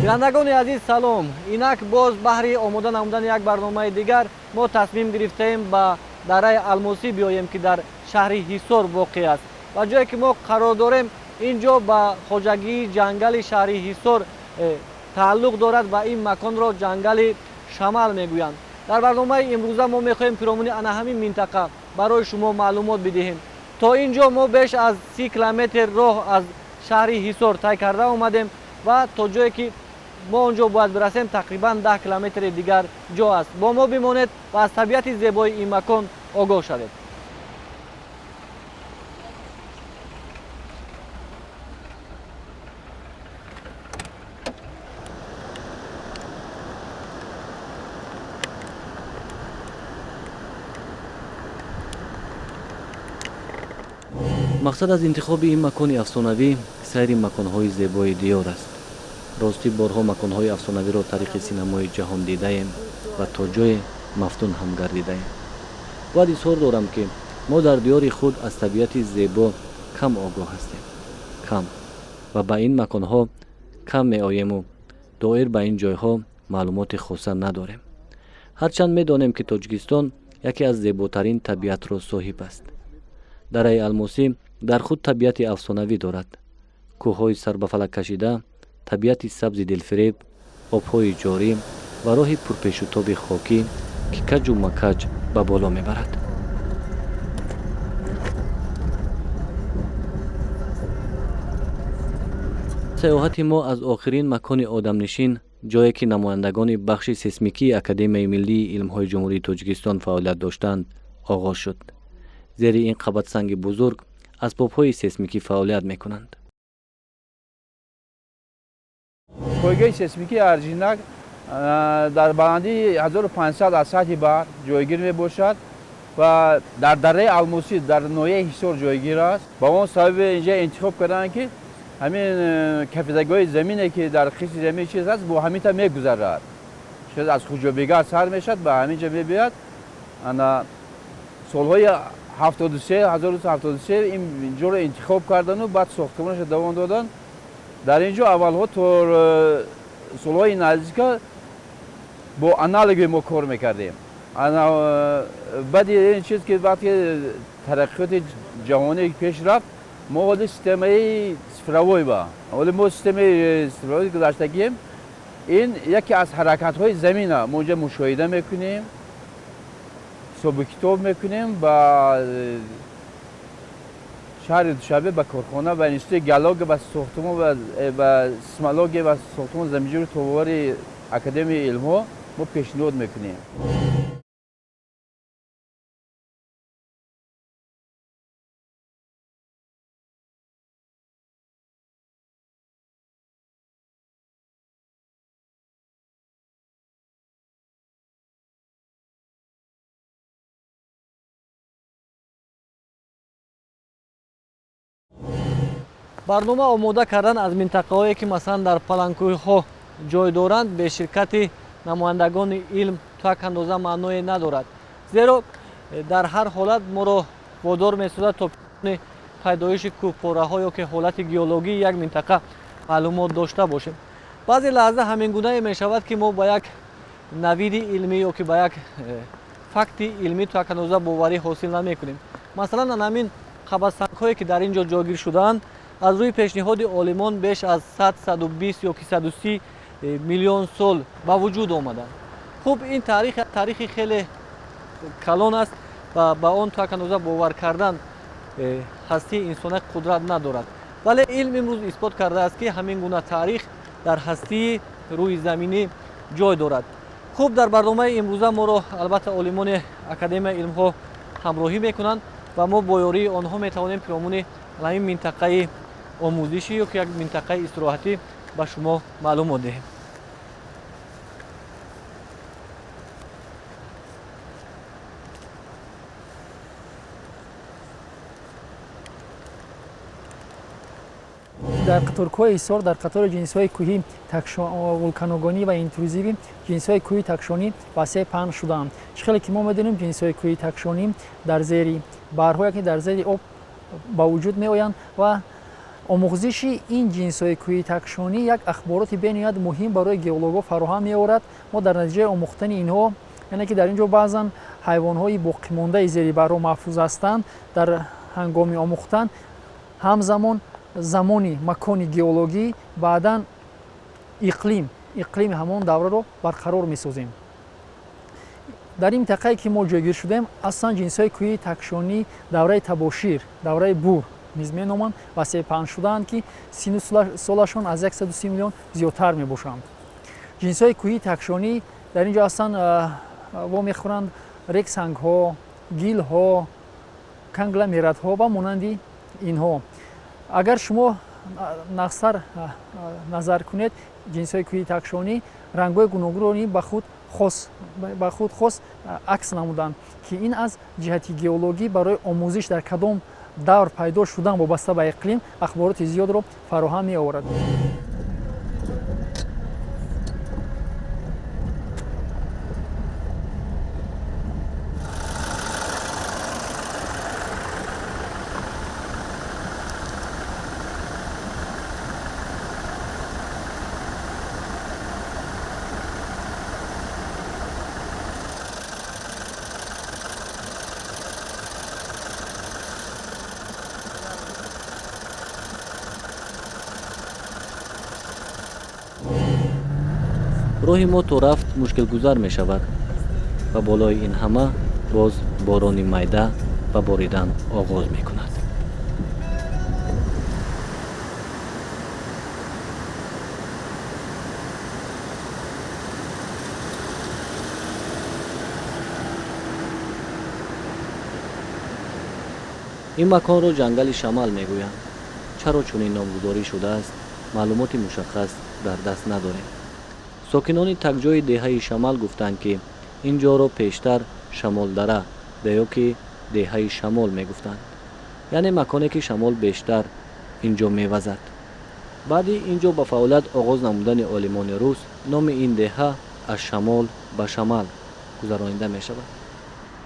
бинандагони азиз салом. Инак боз баҳри омода намудани як барномаи дигар мо тасмим гирифтаем ба дараи Алмосӣ биёем, ки дар шаҳри Ҳисор воқеъ аст. Ва ҷое ки мо қарор дорем инҷо ба хоҷагии ҷангали шаҳри Ҳисор тааллуқ дорад ва ин маконро ҷангали Шамал мегӯянд. Дар барномаи имрӯза мо мехоҳем пиромони ана ҳамин минтақа барои шумо маълумот бидиҳем. То инҷо мо беш аз 30 километр роҳ аз шаҳри Ҳисор тай карда омадем ва то ҷое ки мо онҷо бояд бирасем тақрибан 10 километри дигар ҷо аст. Бо мо бимонед ва аз табиати зебои ин макон огоҳ шавед. мақсад аз интихоби ин макони афсонавӣ сайри маконҳои зебои диёр аст. ростӣ борҳо маконҳои афсонавиро тариқи синамои ҷаҳон дидаем ва то ҷое мафтун ҳам гардидаем. бояд изҳор дорам, ки мо дар диёри худ аз табиати зебо кам огоҳ ҳастем, кам, ва ба ин маконҳо кам меоему доир ба ин ҷойҳо маълумоти хоса надорем. ҳарчанд медонем, ки Тоҷикистон яке аз зеботарин табиатро соҳиб аст. дараи Алмосӣ дар худ табиати афсонавӣ дорад. кӯҳҳои сар ба фалак кашида, табиати сабзи дилфиреб, обҳои ҷорӣ ва роҳи пурпешутоби хокӣ, ки каҷу макаҷ ба боло мебарад. саёҳати мо аз охирин макони одамнишин, ҷое ки намояндагони бахши сейсмикии Академияи Миллии Илмҳои Ҷумҳурии Тоҷикистон фаъолият доштанд, оғоз шуд. зери ин қабатсанги бузург асбобҳои сейсмикӣ фаъолият мекунанд. пойгоҳи сейсмикии Арҷинак дар баландии 1500 аз сатҳи баҳр ҷойгир мебошад ва дар дараи Алмосӣ дар ноҳияи Ҳисор ҷойгир аст. ба он сабаби инҷа интихоб карданд, ки ҳамин кафидагоҳи замине ки дар қисми замин чиз аст, бо ҳаминта мегузарад. шояд аз хуҷобегар сар мешад, ба ҳаминҷа мебиёяд. ана солҳои 1973 инҷоро интихоб кардану баъд сохтмонашро давом доданд. дар инҷо аввалҳо то солҳои наздика бо аналоги мо кор мекардем. баъди ин чиз ки вақте тараққиёти ҷаҳонӣ пеш рафт, мо ҳоли системаи цифравой ба ҳоли мо системаи цифравои гузаштагием. ин яке аз ҳаракатҳои замина мо инҷа мушоҳида мекунем, ҳисобу китоб мекунем. ба шаҳри Душанбе ба корхона ва институти геология ва сохтмон ва сейсмология ва сохтмон заминҷӯи тобовари Академияи илмҳо мо пешниҳод мекунем. барнома омода кардан аз минтақаҳое ки масалан дар паланкӯҳҳо ҷой доранд бе ширкати намояндагони илм то як андоза маъное надорад. зеро дар ҳар ҳолат моро водор месозад то пайдоиши кӯҳпораҳо ё ки ҳолати геологии як минтақа маълумот дошта бошем. баъзе лаҳза ҳамин гунае мешавад, ки мо ба як навиди илмӣ ё ки ба як факти илмӣ то як андоза боварӣ ҳосил намекунем. масалан ҳамин қабатсангҳое ки дар ин ҷо ҷойгир шудаанд, аз рӯи пешниҳоди олимон беш аз 100-120 ё ки 130 миллион сол ба вуҷуд омаданд. хуб, ин таърихи хеле калон аст ва ба он то як андоза бовар кардан ҳастии инсона қудрат надорад. вале илм имрӯз исбот кардааст, ки ҳамин гуна таърих дар ҳастии рӯи заминӣ ҷой дорад. хуб, дар барномаи имрӯза моро албатта олимони Академияи илмҳо ҳамроҳӣ мекунанд ва мо бо ёрии онҳо метавонем пиромони ҳамин минтақаи омӯзишӣ ё ки як минтақаи истироҳатӣ ба шумо маълумот диҳем. дар қаторкӯҳи Ҳисор дар қатори ҷинсҳои кӯҳӣ вулканогонӣ ва интрузивӣ ҷинсҳои кӯҳи такшонӣ васеъ паҳн шудаанд. чӣ хеле ки мо медонем, ҷинсҳои кӯҳи такшонӣ дар зери баҳрҳое ки дар зери об ба вуҷуд меоянд ва омӯзиши ин ҷинсҳои кӯҳи такшонӣ як ахбороти бениҳоят муҳим барои геологҳо фароҳам меорад. Мо дар натиҷаи омӯхтани инҳо, яъне ки дар ин ҷо баъзан ҳайвонҳои боқимондаи зерибарро маҳфуз ҳастанд, дар ҳангоми омӯхтан ҳамзамон замони макони геологӣ, баъдан иқлими ҳамон давраро барқарор месозем. дар ин минтақае ки мо ҷойгир шудаем, аслан ҷинсҳои кӯҳи такшонӣ давраи табошир, давраи бур низ меноманд, васеъ паҳн шудаанд, ки синну солашон аз 130 миллион зиёдтар мебошанд. ҷинсҳои кӯҳи такшонӣ дар ин ҷо аслан вомехӯранд рексангҳо, гилҳо, конгломератҳо ва монанди инҳо. агар шумо нақсар назар кунед, ҷинсҳои кӯҳи такшонӣ рангҳои гуногуни ба худ хос акс намуданд, ки ин аз ҷиҳати геологӣ барои омӯзиш дар кадом давр пайдо шудан вобаста ба иқлим ахбороти зиёдро фароҳам меоварад. роҳи мо то рафт мушкилгузар мешавад ва болои ин ҳама боз борони майда ба боридан оғоз мекунад. ин маконро ҷангали шамал мегӯянд. чаро чунин номгузорӣ шудааст, маълумоти мушаххас дар даст надорем. сокинони такҷои деҳаи шамал гуфтанд, ки ин ҷоро пештар шамолдара ва ё ки деҳаи шамол мегуфтанд, яъне маконе ки шамол бештар ин ҷо мевазад. баъди ин ҷо ба фаъолият оғоз намудани олимони рус, номи ин деҳа аз шамол ба шамал гузаронида мешавад,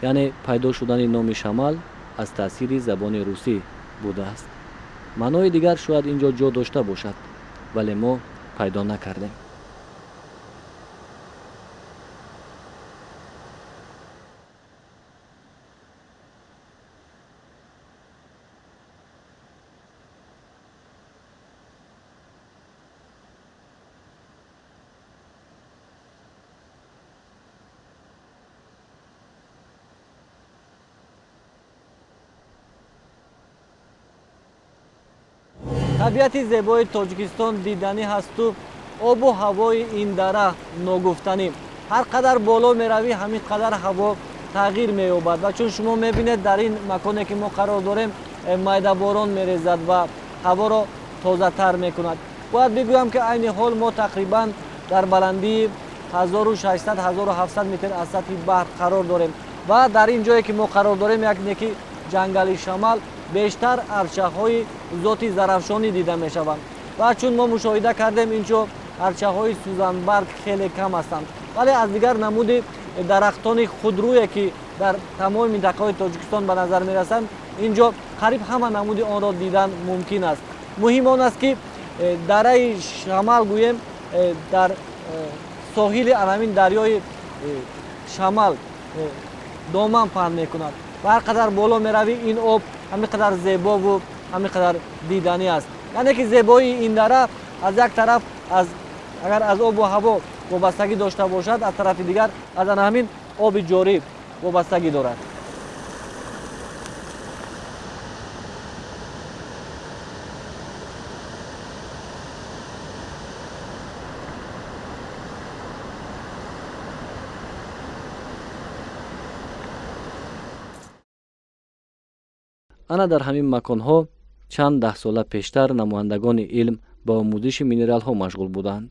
яъне пайдо шудани номи шамал аз таъсири забони русӣ будааст. маънои дигар шояд ин ҷо ҷо дошта бошад, вале мо пайдо накардем. табиати зебои тоҷикистон диданӣ ҳасту обу ҳавои ин дара ногуфтанӣ. ҳар қадар боло меравӣ, ҳамин қадар ҳаво тағйир меёбад ва чун шумо мебинед дар ин маконе ки мо қарор дорем, майдаборон мерезад ва ҳаворо тозатар мекунад. бояд бигӯям ки айни ҳол мо тақрибан дар баландии 1600-1700 метр аз сатҳи баҳр қарор дорем ва дар ин ҷое ки мо қарор дорем, як неки ҷангали шамал, бештар арчаҳои зоти зарафшонӣ дида мешаванд ва чун мо мушоҳида кардем, инҷо арчаҳои сӯзанбарг хеле кам ҳастанд, вале аз дигар намуди дарахтони худрӯе ки дар тамоми минтақаҳои тоҷикистон ба назар мерасанд, инҷо қариб ҳама намуди онро дидан мумкин аст. муҳим он аст ки дараи шамал гӯем дар соҳили анамин дарёи шамал доман паҳн мекунад ва ҳар қадар боло меравӣ, ин об ҳамин қадар зебову ҳамин қадар диданӣ аст. яъне ки зебоии ин дара аз як тараф агар аз обу ҳаво вобастагӣ дошта бошад, аз тарафи дигар аз ҳамин оби ҷорӣ вобастагӣ дорад. ана дар ҳамин маконҳо чанд даҳсола пештар намояндагони илм ба омӯзиши минералҳо машғул буданд.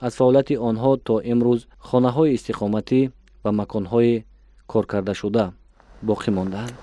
аз фаъолияти онҳо то имрӯз хонаҳои истиқоматӣ ва маконҳои коркардашуда боқӣ мондаанд.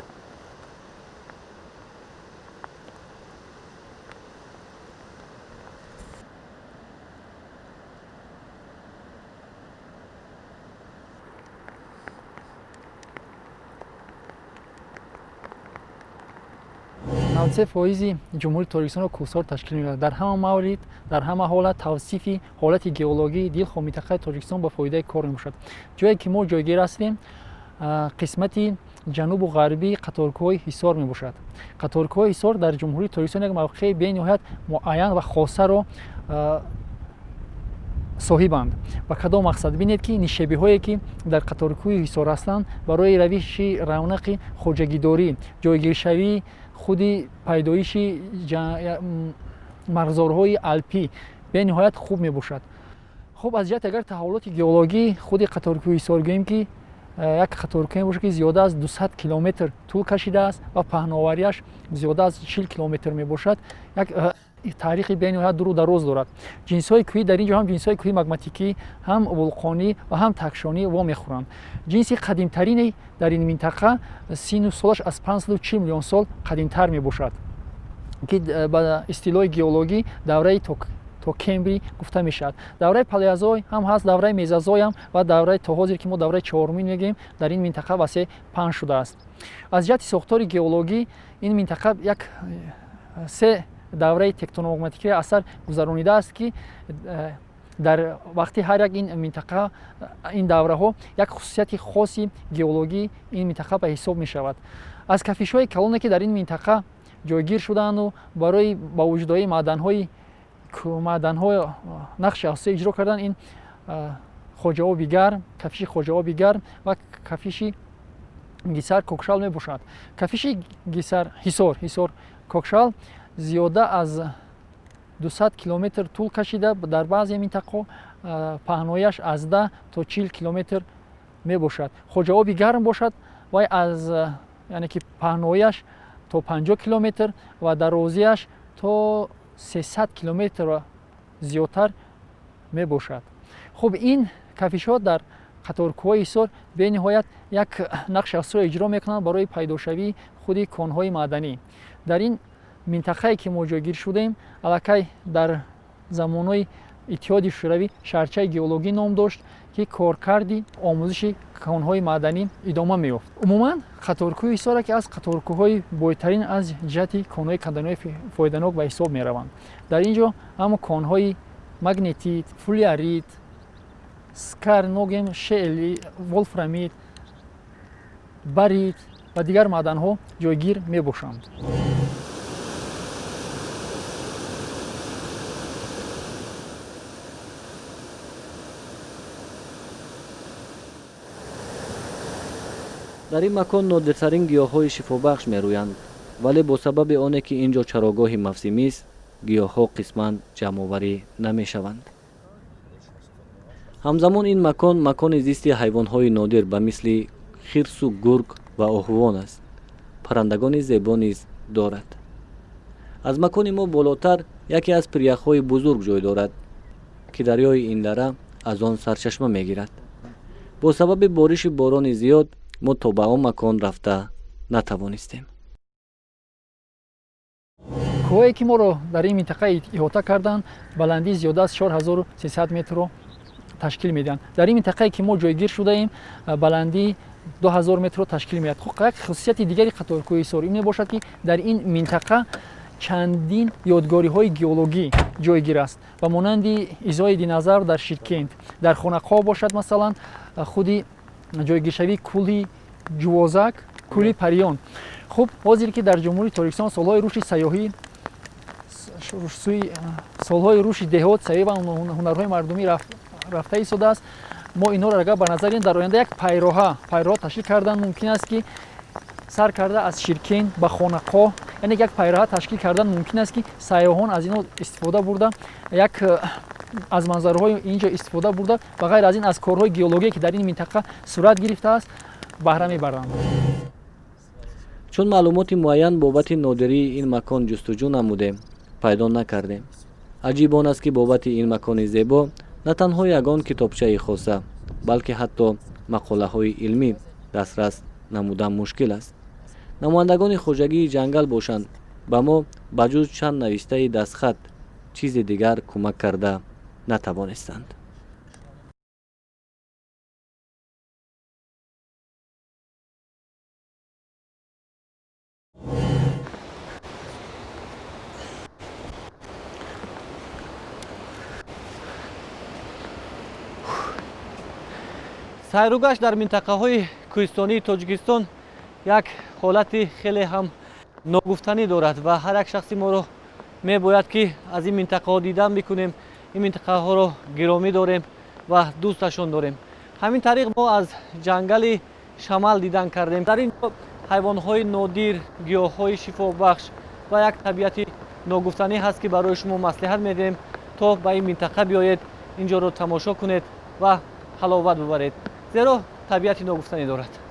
93% ҷумҳури Торикистонро кӯҳсор ташкил меёбад. Дар ҳама маврид, дар ҳама ҳолат тавсифи ҳолати геологии дилхоҳ минтақаи Торикистон ба фоидаи кор мебошад. Ҷое ки мо ҷойгир ҳастем, қисмати ҷанубу ғарбии қаторкӯҳои Ҳисор мебошад. Қаторкӯҳои Ҳисор дар ҷумҳури Торикистон як мавқеи бениҳоят муайян ва хосаро соҳибанд. Ба кадом мақсад? Бинед ки нишебиҳое ки дар қаторкӯҳи Ҳисор ҳастанд, барои равиши равнақи хоҷагидорӣ, ҷойгиршавии худи пайдоиши марғзорҳои алпӣ бениҳоят хуб мебошад. хуб аз ҷиҳати агар таҳаввулоти геологӣ худи қаторкӯҳи Ҳисор гӯем ки як қаторкӯҳ мебошад ки зиёда аз 200 километр тӯл кашидааст ва паҳноварияш зиёда аз 40 километр мебошад. Як таърихи бениҳоят дуру дароз дорад. Ҷинсҳои кӯҳӣ дар ин ҷо ҳам ҷинсҳои кӯҳӣ магматикӣ, ҳам вулқонӣ ва ҳам такшонӣ вомехӯранд. Ҷинси қадимтарини дар ин минтақа сину солаш аз 540 миллион сол қадимтар мебошад, ки ба истилоҳи геологӣ давраи токембри гуфта мешавад. Давраи палеозой ҳам ҳаст, давраи мезозой ҳам ва давраи то ҳозир ки мо давраи чаҳорумин мегӯем дар ин минтақа васеъ паҳн шудааст. Аз ҷиҳати сохтори геологӣ ин минтақа як се давраи тектономагматикии асар гузаронидааст, ки дар вақти ҳар як ин минтақа ин давраҳо як хусусияти хоси геологии ин минтақа ба ҳисоб мешавад. Аз кафишҳои калоне ки дар ин минтақа ҷойгир шудаанду барои ба вуҷудоии маъданҳо нақши асосӣ иҷро кардан, ин хоҷаоби гарм, кафиши хоҷаоби гарм ва кафиши гисар кокшал мебошад. Кафиши гисар ҳисор кокшал зиёда аз 200 километр тӯл кашида дар баъзе минтақо паҳнояш аз 10 то 40 километр мебошад. Хоҷаоби гарм бошад вай аз яъне ки паҳнояш то 50 километр ва дарозияш то 300 километр ва зиёдтар мебошад. хуб ин кафишҳо дар қаторкӯҳои Ҳисор бениҳоят як нақши асосиро иҷро мекунанд барои пайдошавии худи конҳои маъданӣ. Дар ин минтақае ки мо ҷойгир шудем, аллакай дар замонои иттиҳоди шӯравӣ шаҳрчаи геологӣ ном дошт, ки коркарди омӯзиши конҳои маъданӣ идома меёфт. Умуман қаторкӯҳи Ҳисор яке аз қаторкӯҳҳои бойтарин аз ҷиҳати конҳои каданои фоиданок ба ҳисоб мераванд. Дар ин ҷо ҳамо конҳои магнетит, флюорит, скарногем, шели, волфрамид, барит ва дигар маъданҳо ҷойгир мебошанд. дар ин макон нодиртарин гиёҳҳои шифобахш мерӯянд, вале бо сабаби оне ки ин ҷо чарогоҳи мавсимист, гиёҳҳо қисман ҷамъоварӣ намешаванд. ҳамзамон ин макон макони зисти ҳайвонҳои нодир ба мисли хирсу гург ва оҳувон аст. паррандагони зебо низ дорад. аз макони мо болотар яке аз прияхҳои бузург ҷой дорад, ки дарёи ин дара аз он сарчашма мегирад. бо сабаби бориши борони зиёд мо то ба он макон рафта натавонистем. кӯҳое ки моро дар ин минтақа иҳота карданд, баландии зиёда аз 4300 метрро ташкил медиҳанд. Дар ин минтақае ки мо ҷойгир шудаем, баландии 2000 метрро ташкил медиҳад. як хусусияти дигари қаторкӯҳи Ҳисор ин мебошад ки дар ин минтақа чандин ёдгориҳои геологӣ ҷойгир аст, ба монанди изҳои динозавр дар Ширкент, дар хонақоҳ бошад, масалан худи ҷойгиршавии кӯли ҷувозак, кӯли париён. хуб ҳозир ки дар ҷумҳури Торикистон солҳои рушди сайёҳӣ, солҳои рушди деҳот, сайёҳӣ ва ҳунарҳои мардумӣ рафта истодааст, мо инҳоро агар ба назар дар оянда як пайроҳа ташкил кардан мумкин аст, ки сар карда аз Ширкент ба хонақоҳ, яъне як пайраҳа ташкил кардан мумкин аст, ки сайёҳон аз инҳо истифода бурда, як аз манзараҳои ин ҷо истифода бурда ва ғайр аз ин аз корҳои геологие ки дар ин минтақа сурат гирифтааст баҳра мебаранд. чун маълумоти муайян бобати нодирии ин макон ҷустуҷӯ намудем, пайдо накардем. аҷиб он аст ки бобати ин макони зебо на танҳо ягон китобчаи хоса, балки ҳатто мақолаҳои илмӣ дастрас намудан мушкил аст. намояндагони хоҷагии ҷангал бошанд, ба мо ба ҷуз чанд навистаи дастхат чизи дигар кӯмак карда натавонистанд. сайругашт дар минтақаҳои кӯҳистонии тоҷикистон як ҳолати хеле ҳам ногуфтанӣ дорад ва ҳар як шахси моро мебояд ки аз ин минтақаҳо дидан бикунем, ин минтақаҳоро гиромӣ дорем ва дӯсташон дорем. ҳамин тариқ мо аз ҷангали шамал дидан кардем. дар инҷо ҳайвонҳои нодир, гиёҳҳои шифобахш ва як табиати ногуфтанӣ ҳаст ки барои шумо маслиҳат медиҳем то ба ин минтақа биёед, инҷоро тамошо кунед ва ҳаловат бубаред, зеро табиати ногуфтанӣ дорад.